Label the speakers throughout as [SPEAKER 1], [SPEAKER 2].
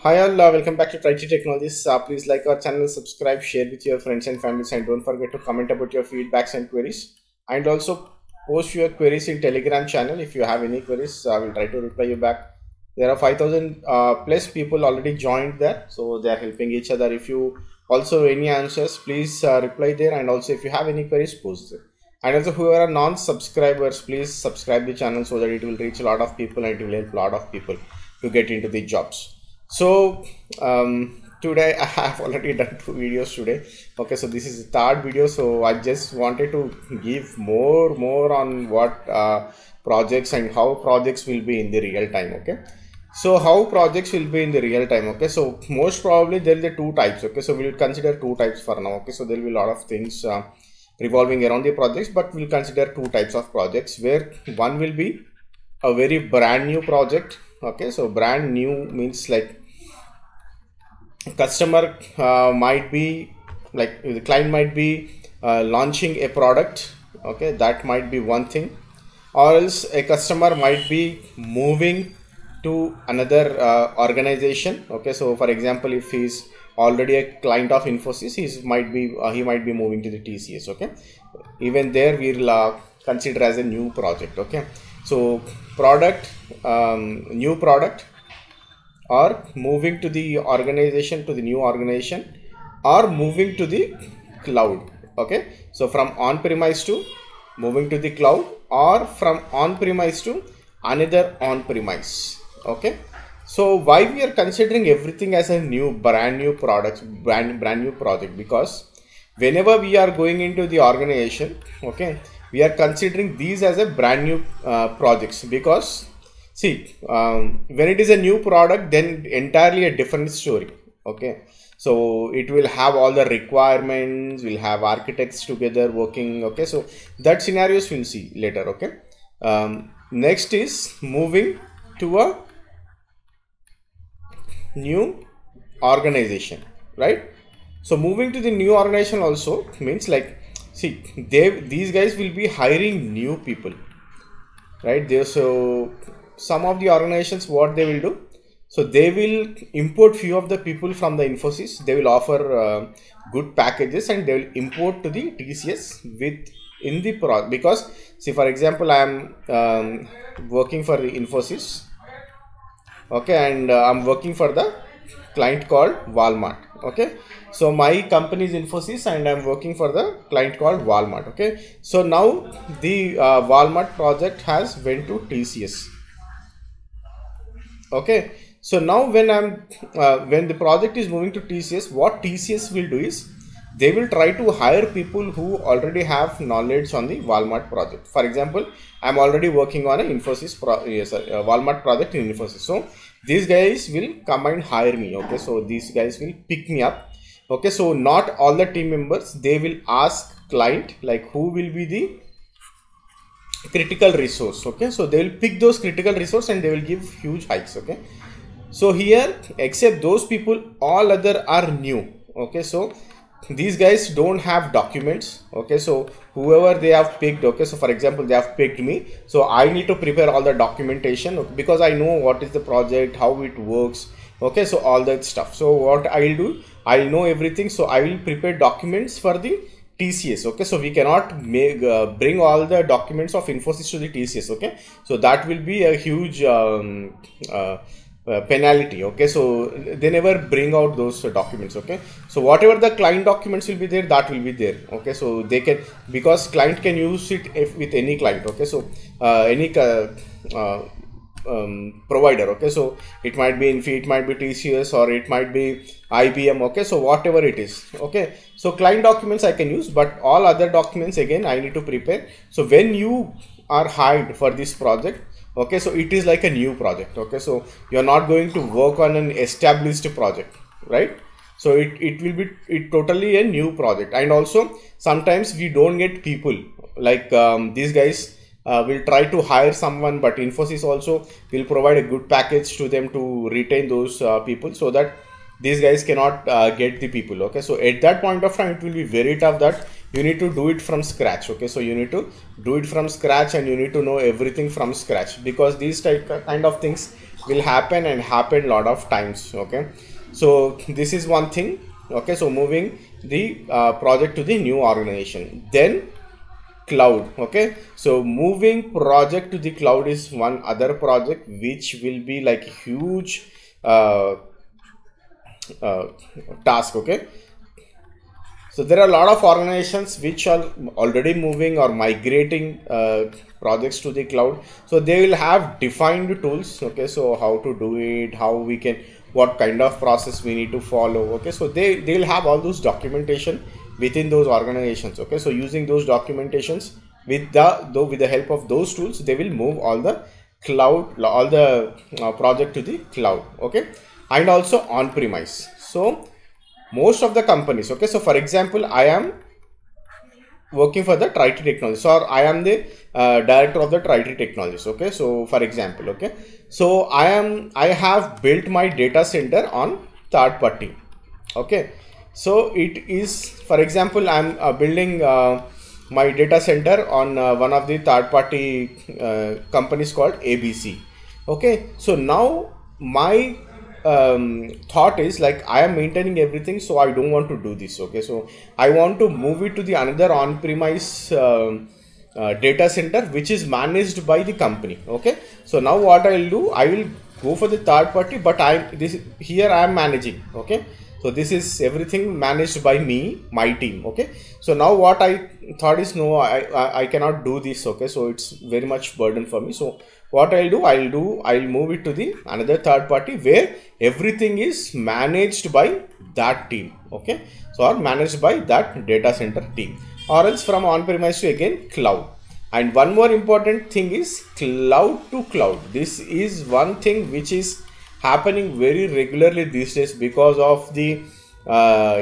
[SPEAKER 1] Hi all, welcome back to Trie Technologies. Please like our channel, subscribe, share with your friends and families, and don't forget to comment about your feedbacks and queries. And also post your queries in Telegram channel. If you have any queries, I will try to reply you back. There are 5,000 plus people already joined there, so they are helping each other. If you also any answers, please reply there. And also if you have any queries, post there. And also whoever are non-subscribers, please subscribe the channel so that it will reach a lot of people and it will help a lot of people to get into the jobs. So today I have already done 2 videos today. Okay, so this is the third video. So I just wanted to give more on what projects and how projects will be in the real time. Okay, so how projects will be in the real time. Okay, so most probably there will be 2 types. Okay, so we'll consider 2 types for now. Okay, so there will be a lot of things revolving around the projects, but we'll consider 2 types of projects, where one will be a very brand new project. Okay, so brand new means like customer might be like the client might be launching a product. Okay, that might be one thing, or else a customer might be moving to another organization. Okay, so for example, if he's already a client of Infosys, he might be moving to the TCS. Okay, even there we'll consider as a new project. Okay, so product, new product, or moving to the organization, to the new organization, or moving to the cloud. Okay, so from on-premise to moving to the cloud, or from on-premise to another on-premise. Okay, so why we are considering everything as a brand new product, brand new project? Because whenever we are going into the organization, okay, we are considering these as a brand new projects. Because see, when it is a new product, then entirely a different story. Okay, so it will have all the requirements, we'll have architects together working. Okay, so that scenarios we'll see later. Okay, next is moving to a new organization, right? So moving to the new organization also means like, see, these guys will be hiring new people, right? So some of the organizations, what they will do, so they will import few of the people from the Infosys. They will offer good packages, and they will import to the TCS with in the product. Because see, for example, I am working for the Infosys. Okay, and I'm working for the client called Walmart. Okay, so my company is Infosys and I'm working for the client called Walmart. Okay, so now the Walmart project has went to TCS. Okay, so now when the project is moving to TCS, what TCS will do is they will try to hire people who already have knowledge on the Walmart project. For example, I'm already working on an Walmart project in Infosys. So these guys will come and hire me. Okay, so these guys will pick me up. Okay, so not all the team members, they will ask client like who will be the critical resource. Okay, so they will pick those critical resource and they will give huge hikes. Okay, so here except those people, all other are new. Okay, so these guys don't have documents. Okay, so whoever they have picked, okay, so for example they have picked me, so I need to prepare all the documentation, because I know what is the project, how it works. Okay, so all that stuff. So what I will do, I know everything, so I will prepare documents for the TCS. Okay, so we cannot make bring all the documents of Infosys to the TCS. Okay, so that will be a huge penalty. Okay, so they never bring out those documents. Okay, so whatever the client documents will be there, that will be there. Okay, so they can, because client can use it with any client. Okay, so any provider. Okay, so it might be Infi, it might be TCS, or it might be IBM. Okay, so whatever it is. Okay, so client documents I can use, but all other documents again I need to prepare. So when you are hired for this project, okay, so it is like a new project. Okay, so you're not going to work on an established project, right? So it will be totally a new project. And also sometimes we don't get people like these guys will try to hire someone, but Infosys also will provide a good package to them to retain those people, so that these guys cannot get the people. Okay, so at that point of time it will be very tough that you need to do it from scratch. Okay, so you need to do it from scratch and you need to know everything from scratch, because these kind of things will happen and happen lot of times. Okay, so this is one thing. Okay, so moving the project to the new organization. Then cloud. Okay, so moving project to the cloud is one other project which will be like huge uh, task. Okay, so there are a lot of organizations which are already moving or migrating projects to the cloud. So they will have defined tools. Okay, so how to do it, how we can, what kind of process we need to follow. Okay, so they will have all those documentation within those organizations. Okay, so using those documentations with the help of those tools, they will move all the cloud, all the project to the cloud. Okay, and also on premise. So most of the companies, okay, so for example, I am working for the Trie Technologies, or I am the director of the Trie Technologies. Okay, so for example, okay, so I have built my data center on third party. Okay, so it is, for example, I'm building my data center on one of the third party companies called ABC. Okay, so now my thought is like, I am maintaining everything, so I don't want to do this. Okay, so I want to move it to the another on-premise data center which is managed by the company. Okay, so now what I will do, I will go for the third party, but I am managing. Okay, so this is everything managed by me, my team. Okay, so now what I thought is, no, I cannot do this. Okay, so it's very much burden for me. So what I'll move it to the another third party where everything is managed by that team. Okay, so or managed by that data center team, or else from on-premise to again cloud. And one more important thing is cloud to cloud. This is one thing which is happening very regularly these days because of the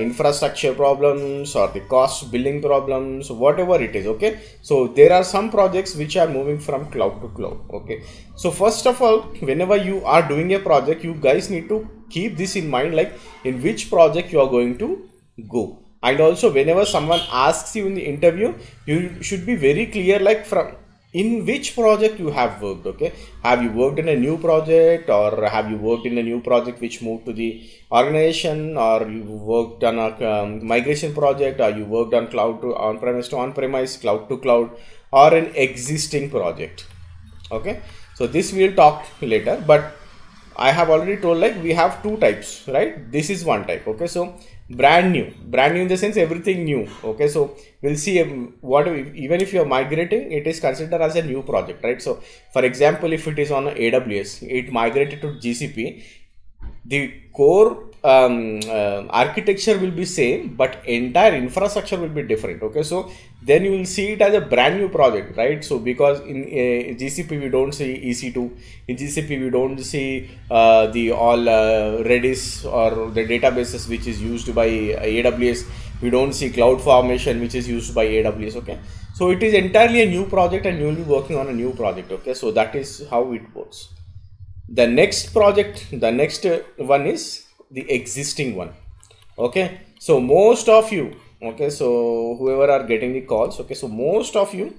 [SPEAKER 1] infrastructure problems or the cost billing problems, whatever it is. Okay, so there are some projects which are moving from cloud to cloud. Okay, so first of all, whenever you are doing a project, you guys need to keep this in mind, like in which project you are going to go. And also whenever someone asks you in the interview, you should be very clear, like from in which project you have worked. Okay, have you worked in a new project, or have you worked in a new project which moved to the organization, or you worked on a migration project, or you worked on cloud to on-premise, cloud to cloud, or an existing project. Okay, so this we'll talk later, but I have already told, like we have two types, right? This is one type. Okay, so brand new in the sense everything new. Okay, so we'll see what, even if you're migrating, it is considered as a new project, right? So for example, if it is on AWS, it migrated to GCP, the core architecture will be same, but entire infrastructure will be different. Okay, so then you will see it as a brand new project, right? So because in GCP we don't see EC2, in GCP we don't see the all Redis or the databases which is used by AWS. We don't see CloudFormation which is used by AWS. Okay, so it is entirely a new project and you will be working on a new project. Okay, so that is how it works. The next project, the next one is the existing one. Okay, so most of you, okay, so whoever are getting the calls, okay, so most of you,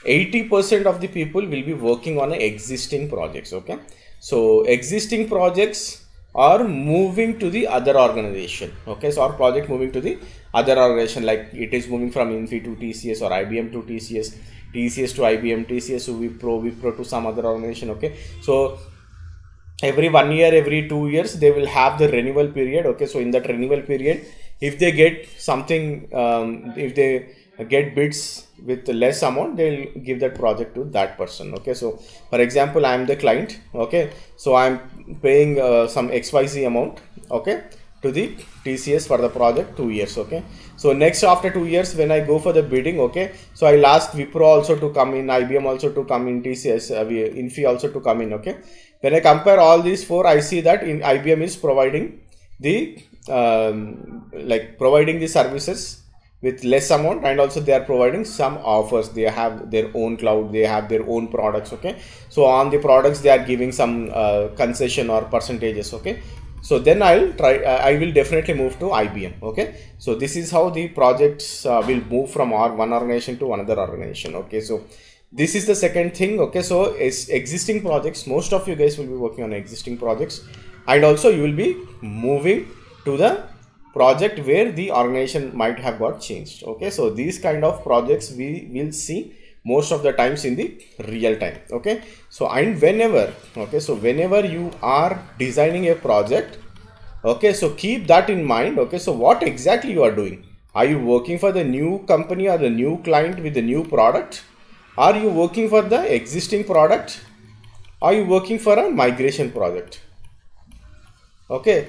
[SPEAKER 1] 80% of the people will be working on existing projects. Okay, so existing projects are moving to the other organization. Okay, so our project moving to the other organization, like it is moving from Infi to TCS, or IBM to TCS, TCS to IBM, TCS to Wipro to some other organization. Okay, so every 1 year, every 2 years, they will have the renewal period. Okay, so in that renewal period, if they get something, if they get bids with less amount, they'll give that project to that person. Okay, so for example, I am the client. Okay, so I'm paying some XYZ amount, okay, to the TCS for the project 2 years. Okay, so next after 2 years, when I go for the bidding, okay, so I'll ask Wipro also to come in, IBM also to come in, TCS, Infi also to come in. Okay, when I compare all these four, I see that in IBM is providing the providing the services with less amount, and also they are providing some offers. They have their own cloud, they have their own products. Okay, so on the products they are giving some concession or percentages. Okay, so then I will definitely move to IBM. Okay, so this is how the projects will move from one organization to another organization. Okay, so this is the second thing. Okay, so is existing projects, most of you guys will be working on existing projects, and also you will be moving to the project where the organization might have got changed. Okay, so these kind of projects we will see most of the times in the real time. Okay, so and whenever, okay, so whenever you are designing a project, okay, so keep that in mind. Okay, so what exactly you are doing? Are you working for the new company or the new client with the new product? Are you working for the existing product? Are you working for a migration project? Okay,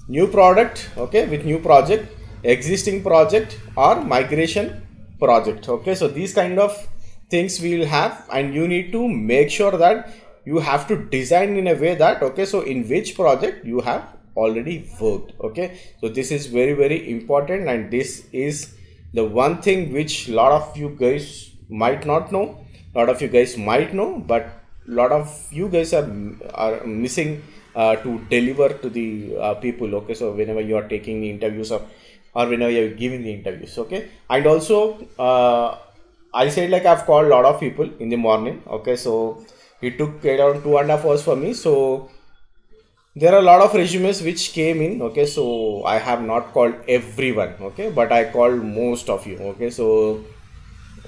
[SPEAKER 1] new product, okay, with new project, existing project, or migration project. Okay, so these kind of things we will have, and you need to make sure that you have to design in a way that, okay, so in which project you have already worked. Okay, so this is very, very important, and this is the one thing which a lot of you guys might not know, a lot of you guys might know, but a lot of you guys are missing to deliver to the people. Okay, so whenever you are taking the interviews or whenever you are giving the interviews. Okay, and also I said, like, I've called a lot of people in the morning. Okay, so it took around 2.5 hours for me. So there are a lot of resumes which came in. Okay, so I have not called everyone. Okay, but I called most of you. Okay, so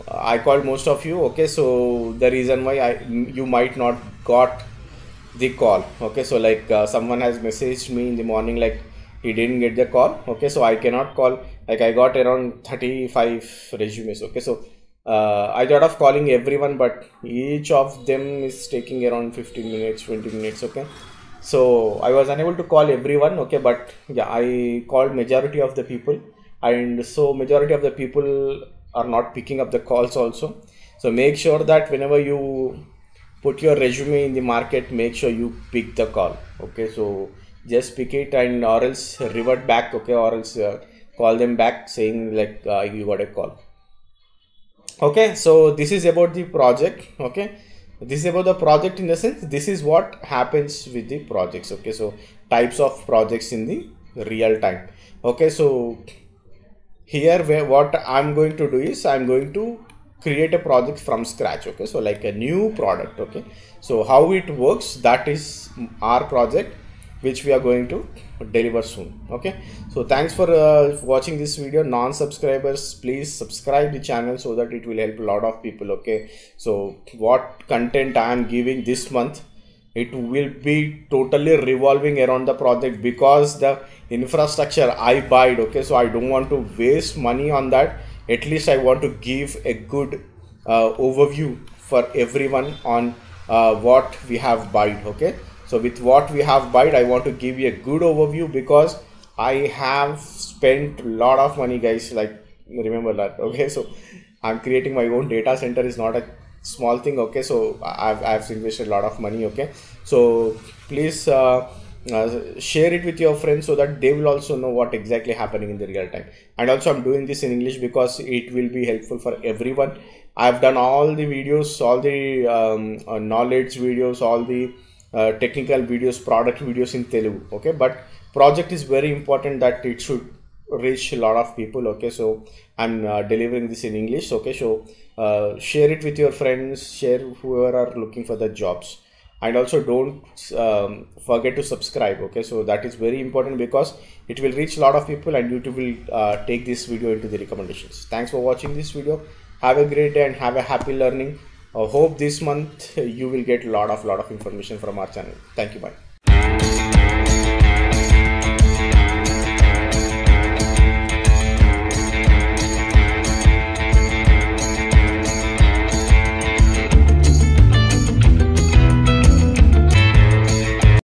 [SPEAKER 1] I called most of you. Okay, so the reason why you might not got the call. Okay, so like someone has messaged me in the morning like he didn't get the call. Okay, so I cannot call. Like, I got around 35 resumes. Okay, so I thought of calling everyone, but each of them is taking around 15 minutes, 20 minutes. Okay, so I was unable to call everyone. Okay, but yeah, I called majority of the people, and so majority of the people are not picking up the calls also. So make sure that whenever you put your resume in the market, make sure you pick the call. Okay, so just pick it, and or else revert back. Okay, or else call them back saying like you got a call. Okay, so this is about the project. Okay, this is about the project in the sense this is what happens with the projects. Okay, so types of projects in the real time. Okay, so here what I'm going to do is I'm going to create a project from scratch. Okay, so like a new product. Okay, so how it works, that is our project which we are going to deliver soon. Okay, so thanks for watching this video. Non-subscribers, please subscribe the channel so that it will help a lot of people. Okay, so what content I am giving this month, it will be totally revolving around the project, because the infrastructure I buy. Okay, so I don't want to waste money on that. At least I want to give a good overview for everyone on what we have bought. Okay, so with what we have bought, I want to give you a good overview, because I have spent a lot of money, guys. Like, remember that. Okay, so I'm creating my own data center is not a small thing. Okay, so I've invested a lot of money. Okay, so please share it with your friends so that they will also know what exactly happening in the real time. And also I'm doing this in English because it will be helpful for everyone. I've done all the videos, all the knowledge videos, all the technical videos, product videos in Telugu. Okay, but project is very important that it should reach a lot of people. Okay, so I'm delivering this in English. Okay, so share it with your friends, share whoever are looking for the jobs, and also don't forget to subscribe. Okay, so that is very important because it will reach a lot of people, and YouTube will take this video into the recommendations. Thanks for watching this video. Have a great day and have a happy learning. Hope this month you will get a lot of information from our channel. Thank you. Bye.